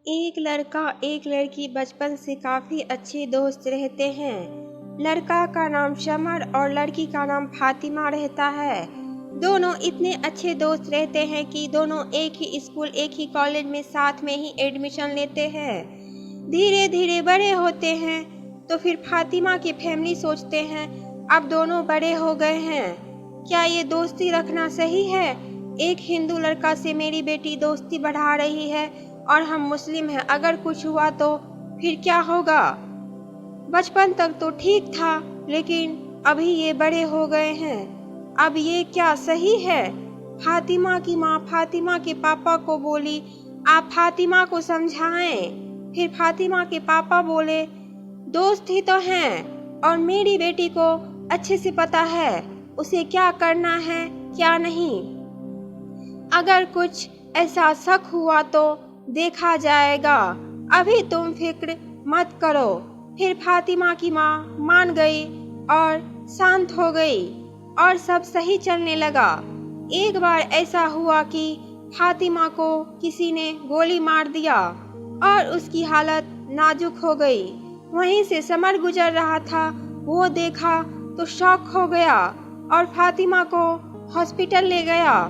एक लड़का एक लड़की बचपन से काफ़ी अच्छे दोस्त रहते हैं। लड़का का नाम समर और लड़की का नाम फातिमा रहता है। दोनों इतने अच्छे दोस्त रहते हैं कि दोनों एक ही स्कूल एक ही कॉलेज में साथ में ही एडमिशन लेते हैं। धीरे धीरे बड़े होते हैं तो फिर फातिमा की फैमिली सोचते हैं अब दोनों बड़े हो गए हैं, क्या ये दोस्ती रखना सही है। एक हिंदू लड़का से मेरी बेटी दोस्ती बढ़ा रही है और हम मुस्लिम हैं, अगर कुछ हुआ तो फिर क्या होगा। बचपन तक तो ठीक था लेकिन अभी ये बड़े हो गए हैं, अब ये क्या सही है। फातिमा की माँ फातिमा के पापा को बोली आप फातिमा को समझाएं। फिर फातिमा के पापा बोले दोस्त ही तो हैं और मेरी बेटी को अच्छे से पता है उसे क्या करना है क्या नहीं, अगर कुछ ऐसा शक हुआ तो देखा जाएगा, अभी तुम फिक्र मत करो। फिर फातिमा की माँ मान गई और शांत हो गई और सब सही चलने लगा। एक बार ऐसा हुआ कि फातिमा को किसी ने गोली मार दिया और उसकी हालत नाजुक हो गई। वहीं से समर गुजर रहा था, वो देखा तो शॉक हो गया और फातिमा को हॉस्पिटल ले गया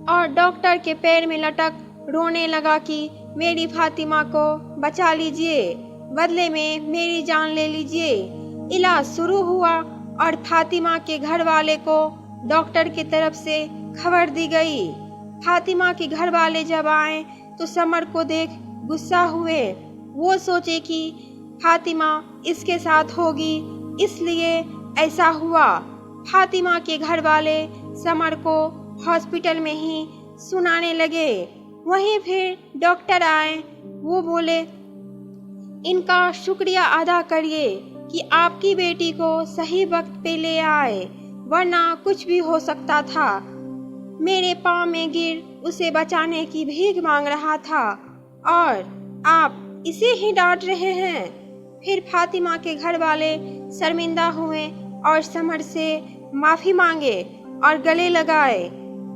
और डॉक्टर के पैर में लटक रोने लगा कि मेरी फातिमा को बचा लीजिए, बदले में मेरी जान ले लीजिए। इलाज शुरू हुआ और फातिमा के घर वाले को डॉक्टर की तरफ से खबर दी गई। फातिमा के घर वाले जब आए तो समर को देख गुस्सा हुए। वो सोचे कि फातिमा इसके साथ होगी इसलिए ऐसा हुआ। फातिमा के घर वाले समर को हॉस्पिटल में ही सुनाने लगे। वहीं फिर डॉक्टर आए, वो बोले इनका शुक्रिया अदा करिए कि आपकी बेटी को सही वक्त पे ले आए, वरना कुछ भी हो सकता था। मेरे पाँव में गिर उसे बचाने की भीख मांग रहा था और आप इसे ही डांट रहे हैं। फिर फातिमा के घर वाले शर्मिंदा हुए और समर से माफ़ी मांगे और गले लगाए।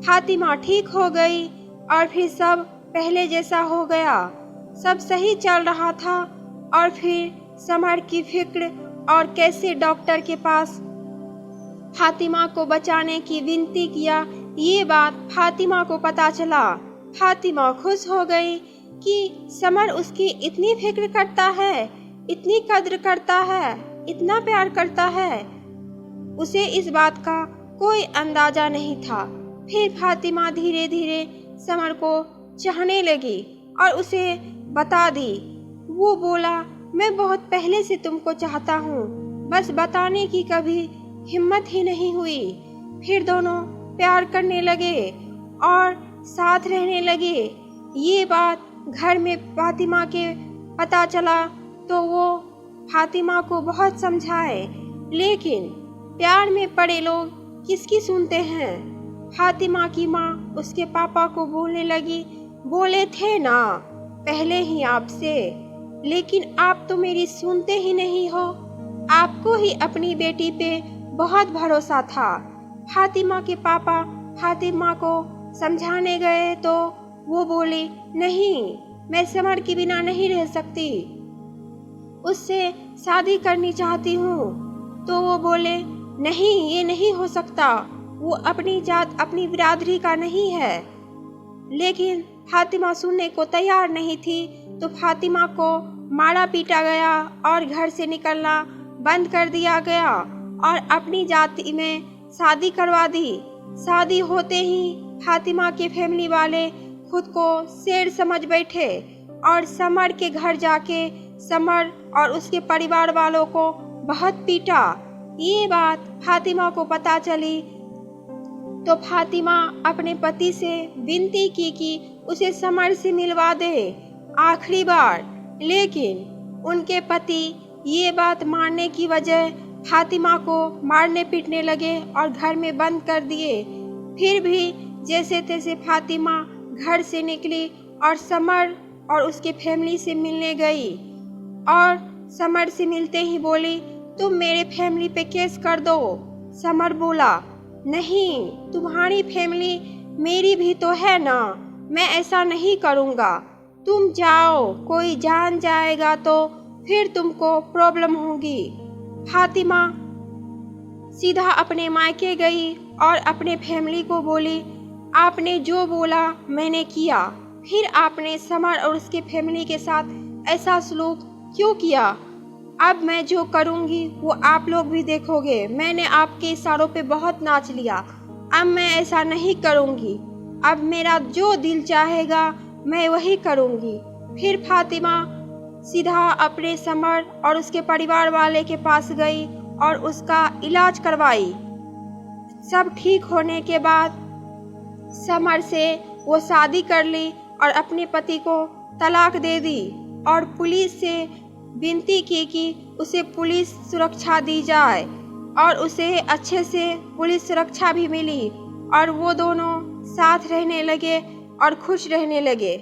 फातिमा ठीक हो गई और फिर सब पहले जैसा हो गया, सब सही चल रहा था। और फिर समर की फिक्र और कैसे डॉक्टर के पास फातिमा को बचाने की विनती किया, ये बात फातिमा को पता चला। फातिमा खुश हो गई कि समर उसकी इतनी फिक्र करता है, इतनी कद्र करता है, इतना प्यार करता है, उसे इस बात का कोई अंदाजा नहीं था। फिर फातिमा धीरे धीरे समर को चाहने लगी और उसे बता दी। वो बोला मैं बहुत पहले से तुमको चाहता हूँ, बस बताने की कभी हिम्मत ही नहीं हुई। फिर दोनों प्यार करने लगे और साथ रहने लगे। ये बात घर में फातिमा के पता चला तो वो फातिमा को बहुत समझाए, लेकिन प्यार में पड़े लोग किसकी सुनते हैं। फातिमा की माँ उसके पापा को बोलने लगी बोले थे ना पहले ही आपसे, लेकिन आप तो मेरी सुनते ही नहीं हो, आपको ही अपनी बेटी पे बहुत भरोसा था। फातिमा के पापा फातिमा को समझाने गए तो वो बोली नहीं, मैं समर के बिना नहीं रह सकती, उससे शादी करनी चाहती हूँ। तो वो बोले नहीं, ये नहीं हो सकता, वो अपनी जात अपनी बिरादरी का नहीं है। लेकिन फातिमा सुनने को तैयार नहीं थी तो फातिमा को मारा पीटा गया और घर से निकलना बंद कर दिया गया और अपनी जाति में शादी करवा दी। शादी होते ही फातिमा के फैमिली वाले खुद को शेर समझ बैठे और समर के घर जाके समर और उसके परिवार वालों को बहुत पीटा। ये बात फातिमा को पता चली तो फातिमा अपने पति से विनती की कि उसे समर से मिलवा दे आखिरी बार, लेकिन उनके पति ये बात मानने की वजह फातिमा को मारने पीटने लगे और घर में बंद कर दिए। फिर भी जैसे तैसे फातिमा घर से निकली और समर और उसके फैमिली से मिलने गई और समर से मिलते ही बोली तुम मेरे फैमिली पे केस कर दो। समर बोला नहीं, तुम्हारी फैमिली मेरी भी तो है ना, मैं ऐसा नहीं करूँगा। तुम जाओ, कोई जान जाएगा तो फिर तुमको प्रॉब्लम होगी। फातिमा सीधा अपने मायके गई और अपने फैमिली को बोली, आपने जो बोला मैंने किया, फिर आपने समर और उसके फैमिली के साथ ऐसा सलूक क्यों किया? अब मैं जो करूँगी वो आप लोग भी देखोगे। मैंने आपके इशारों पे बहुत नाच लिया, अब मैं ऐसा नहीं करूँगी। अब मेरा जो दिल चाहेगा मैं वही करूँगी। फिर फातिमा सीधा अपने समर और उसके परिवार वाले के पास गई और उसका इलाज करवाई। सब ठीक होने के बाद समर से वो शादी कर ली और अपने पति को तलाक दे दी और पुलिस से विनती की कि उसे पुलिस सुरक्षा दी जाए और उसे अच्छे से पुलिस सुरक्षा भी मिली और वो दोनों साथ रहने लगे और खुश रहने लगे।